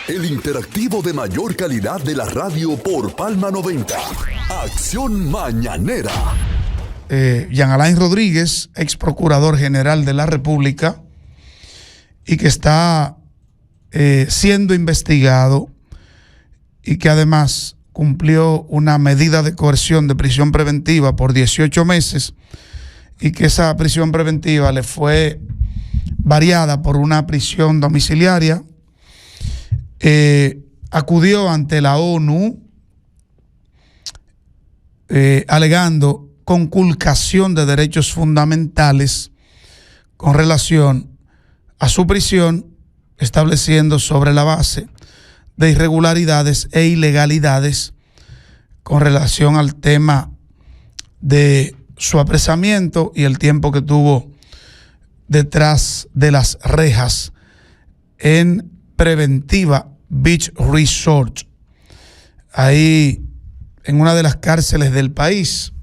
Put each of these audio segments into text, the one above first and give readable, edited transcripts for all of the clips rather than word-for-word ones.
el interactivo de mayor calidad de la radio por Palma 90. Acción Mañanera. Jean Alain Rodríguez, ex procurador general de la República, y que está siendo investigado y que además cumplió una medida de coerción de prisión preventiva por 18 meses y que esa prisión preventiva le fue variada por una prisión domiciliaria, acudió ante la ONU alegando conculcación de derechos fundamentales con relación a su prisión, estableciendo sobre la base de irregularidades e ilegalidades con relación al tema de su apresamiento y el tiempo que tuvo detrás de las rejas en Preventiva Beach Resort, ahí en una de las cárceles del país.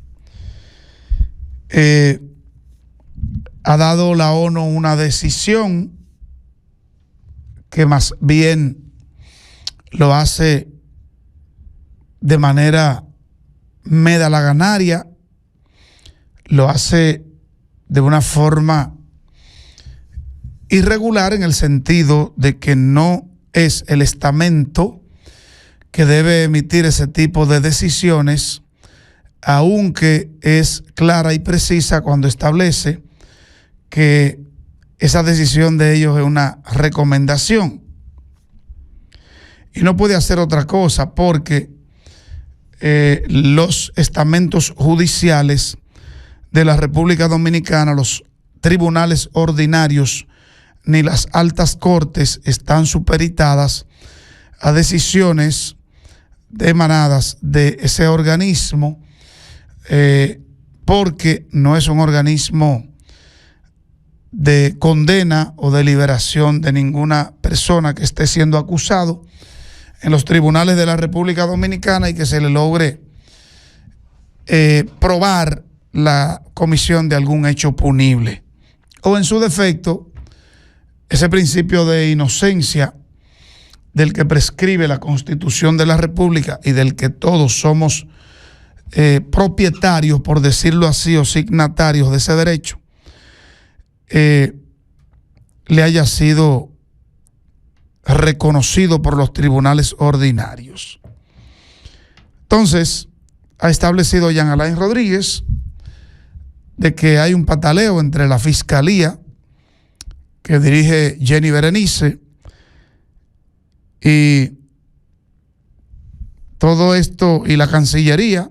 Ha dado la ONU una decisión que más bien lo hace de manera medalaganaria, lo hace de una forma irregular en el sentido de que no es el estamento que debe emitir ese tipo de decisiones, aunque es clara y precisa cuando establece que esa decisión de ellos es una recomendación. Y no puede hacer otra cosa porque los estamentos judiciales de la República Dominicana, los tribunales ordinarios ni las altas cortes están supeditadas a decisiones emanadas de ese organismo, porque no es un organismo de condena o de liberación de ninguna persona que esté siendo acusado en los tribunales de la República Dominicana y que se le logre probar la comisión de algún hecho punible. O en su defecto, ese principio de inocencia del que prescribe la Constitución de la República y del que todos somos propietarios, por decirlo así, o signatarios de ese derecho, le haya sido reconocido por los tribunales ordinarios. Entonces, ha establecido Jean Alain Rodríguez de que hay un pataleo entre la Fiscalía que dirige Jenny Berenice y todo esto, y la Cancillería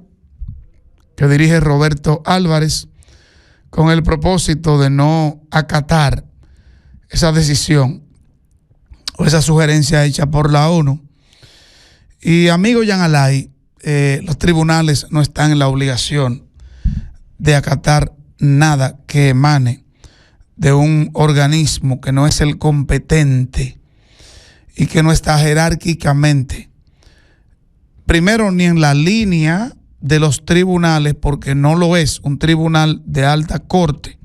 que dirige Roberto Álvarez, con el propósito de no acatar esa decisión o esa sugerencia hecha por la ONU. Y amigo Jean Alain, los tribunales no están en la obligación de acatar nada que emane de un organismo que no es el competente y que no está jerárquicamente, primero, ni en la línea de los tribunales, porque no lo es un tribunal de alta corte,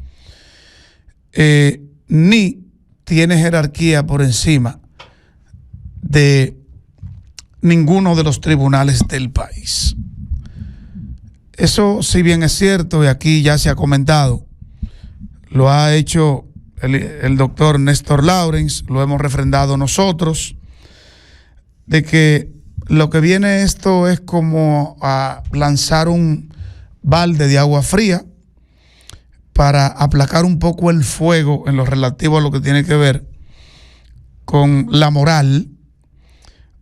ni tiene jerarquía por encima de ninguno de los tribunales del país. Eso, si bien es cierto, y aquí ya se ha comentado, lo ha hecho el doctor Néstor Lawrence, lo hemos refrendado nosotros, de que lo que viene esto es como a lanzar un balde de agua fría para aplacar un poco el fuego en lo relativo a lo que tiene que ver con la moral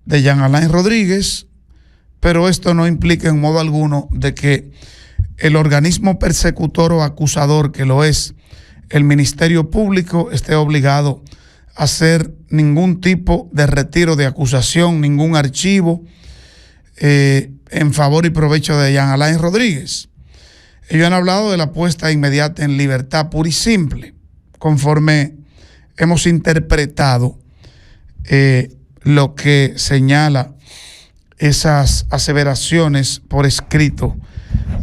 de Jean Alain Rodríguez, pero esto no implica en modo alguno de que el organismo persecutor o acusador que lo es el Ministerio Público esté obligado a hacer ningún tipo de retiro de acusación, ningún archivo en favor y provecho de Jean Alain Rodríguez. Ellos han hablado de la puesta inmediata en libertad pura y simple, conforme hemos interpretado lo que señala esas aseveraciones por escrito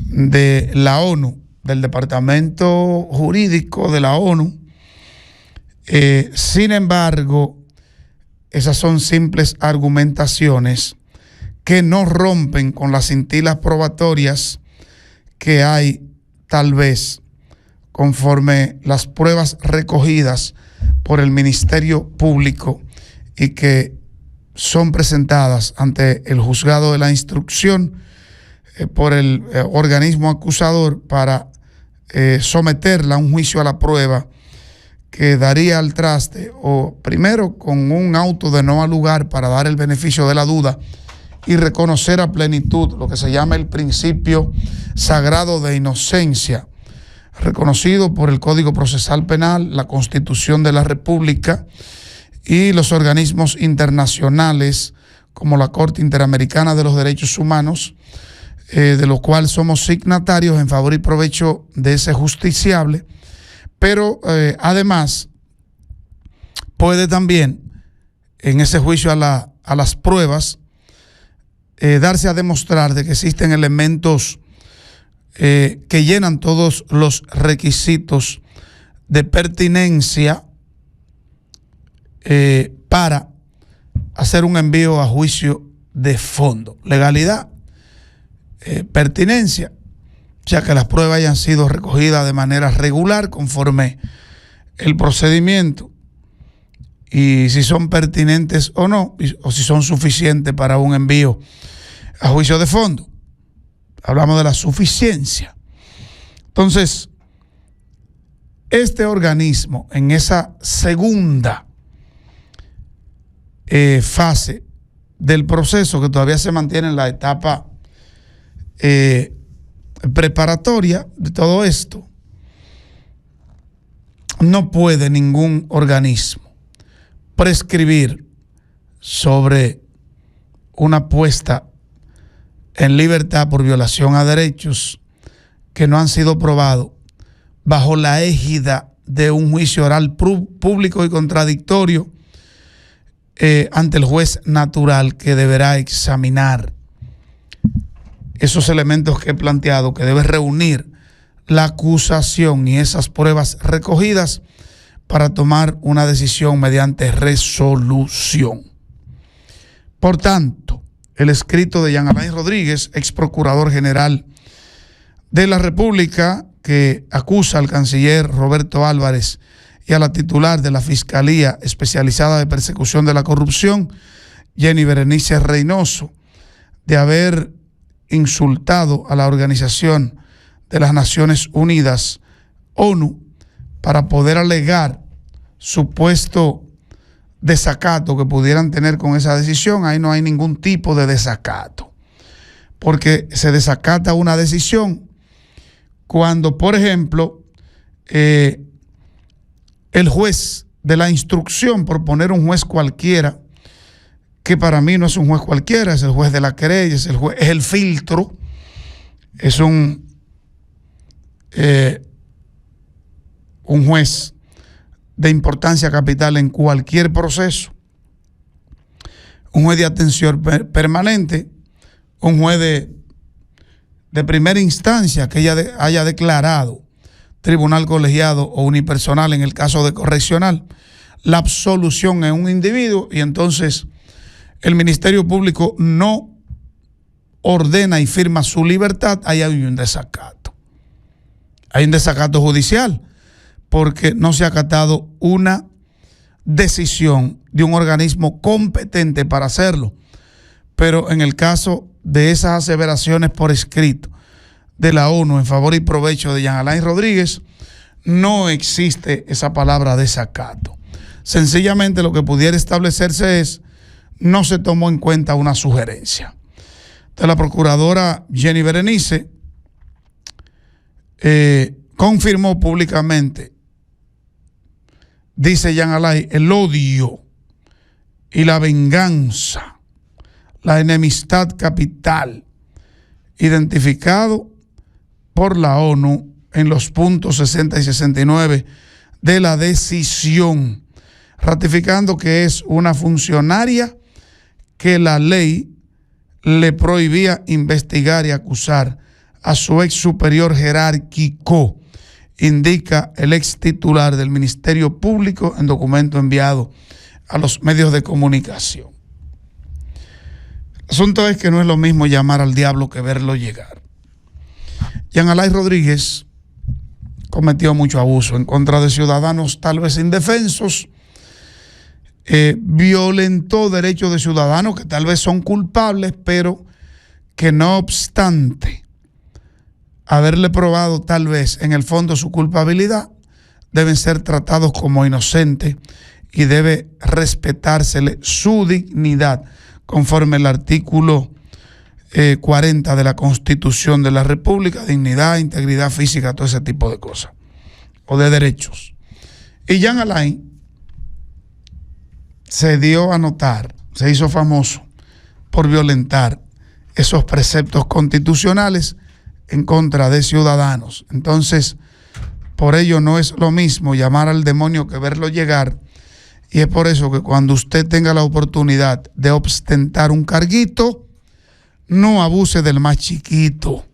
de la ONU, del Departamento Jurídico de la ONU. Sin embargo, esas son simples argumentaciones que no rompen con las cintilas probatorias que hay, tal vez, conforme las pruebas recogidas por el Ministerio Público y que son presentadas ante el juzgado de la instrucción por el organismo acusador para someterla a un juicio a la prueba que daría al traste, o primero con un auto de no al lugar para dar el beneficio de la duda y reconocer a plenitud lo que se llama el principio sagrado de inocencia, reconocido por el Código Procesal Penal, la Constitución de la República y los organismos internacionales como la Corte Interamericana de los Derechos Humanos, de lo cual somos signatarios en favor y provecho de ese justiciable, pero además puede también en ese juicio a las pruebas darse a demostrar de que existen elementos que llenan todos los requisitos de pertinencia para hacer un envío a juicio de fondo. Legalidad, pertinencia, ya que las pruebas hayan sido recogidas de manera regular conforme el procedimiento, y si son pertinentes o no, o si son suficientes para un envío a juicio de fondo. Hablamos de la suficiencia. Entonces, este organismo en esa segunda fase del proceso, que todavía se mantiene en la etapa preparatoria de todo esto, no puede ningún organismo prescribir sobre una puesta en libertad por violación a derechos que no han sido probados bajo la égida de un juicio oral público y contradictorio ante el juez natural, que deberá examinar esos elementos que he planteado, que debe reunir la acusación y esas pruebas recogidas para tomar una decisión mediante resolución. Por tanto, el escrito de Jean Alain Rodríguez, ex procurador general de la República, que acusa al canciller Roberto Álvarez y a la titular de la Fiscalía Especializada de Persecución de la Corrupción, Jenny Berenice Reynoso, de haber insultado a la Organización de las Naciones Unidas, ONU, para poder alegar supuesto desacato que pudieran tener con esa decisión. Ahí no hay ningún tipo de desacato, porque se desacata una decisión cuando, por ejemplo, el juez de la instrucción, por poner un juez cualquiera, que para mí no es un juez cualquiera, es el juez de la querella, es el filtro, es un juez de importancia capital en cualquier proceso, un juez de atención permanente, un juez de primera instancia que haya declarado tribunal colegiado o unipersonal en el caso de correccional la absolución en un individuo, y entonces el Ministerio Público no ordena y firma su libertad. Ahí hay un desacato. Hay un desacato judicial porque no se ha acatado una decisión de un organismo competente para hacerlo. Pero en el caso de esas aseveraciones por escrito de la ONU en favor y provecho de Jean Alain Rodríguez, no existe esa palabra desacato. Sencillamente lo que pudiera establecerse es: no se tomó en cuenta una sugerencia. Entonces, la procuradora Jenny Berenice confirmó públicamente, dice Jean Alain, el odio y la venganza, la enemistad capital, identificado por la ONU en los puntos 60 y 69 de la decisión, ratificando que es una funcionaria que la ley le prohibía investigar y acusar a su ex superior jerárquico, indica el ex titular del Ministerio Público en documento enviado a los medios de comunicación. El asunto es que no es lo mismo llamar al diablo que verlo llegar. Jean Alain Rodríguez cometió mucho abuso en contra de ciudadanos tal vez indefensos, violentó derechos de ciudadanos que tal vez son culpables, pero que no obstante haberle probado tal vez en el fondo su culpabilidad, deben ser tratados como inocentes y debe respetársele su dignidad conforme el artículo 40 de la Constitución de la República, dignidad, integridad física, todo ese tipo de cosas, o de derechos. Y Jean Alain se dio a notar, se hizo famoso por violentar esos preceptos constitucionales en contra de ciudadanos. Entonces, por ello no es lo mismo llamar al demonio que verlo llegar, y es por eso que cuando usted tenga la oportunidad de ostentar un carguito, no abuse del más chiquito.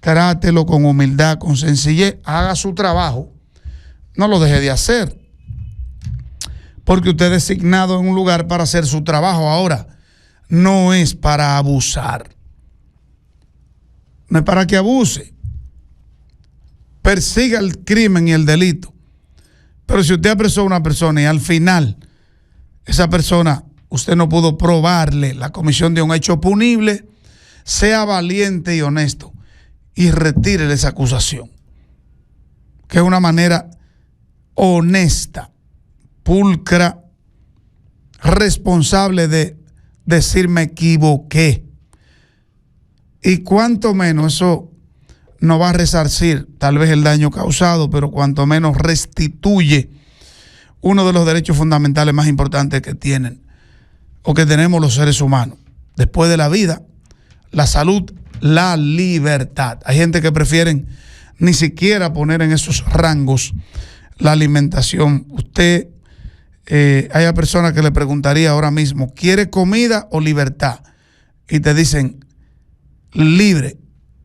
Trátelo con humildad, con sencillez, haga su trabajo, no lo deje de hacer, porque usted es designado en un lugar para hacer su trabajo. Ahora, no es para abusar, no es para que abuse, persiga el crimen y el delito. Pero si usted apresó a una persona y al final esa persona, usted no pudo probarle la comisión de un hecho punible, sea valiente y honesto y retire esa acusación, que es una manera honesta, pulcra, responsable de decir me equivoqué. Y cuanto menos eso no va a resarcir tal vez el daño causado, pero cuanto menos restituye uno de los derechos fundamentales más importantes que tienen o que tenemos los seres humanos después de la vida: la salud, la libertad. Hay gente que prefieren ni siquiera poner en esos rangos la alimentación. Usted, hay personas que le preguntaría ahora mismo, ¿quiere comida o libertad? Y te dicen, libre,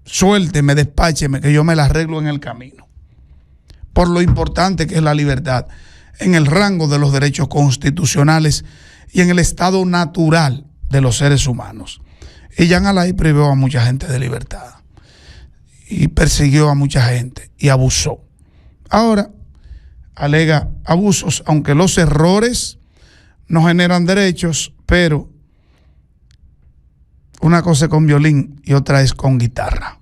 suélteme, despácheme, que yo me la arreglo en el camino. Por lo importante que es la libertad en el rango de los derechos constitucionales y en el estado natural de los seres humanos. Y Jean Alain privó a mucha gente de libertad y persiguió a mucha gente y abusó. Ahora alega abusos, aunque los errores no generan derechos, pero una cosa es con violín y otra es con guitarra.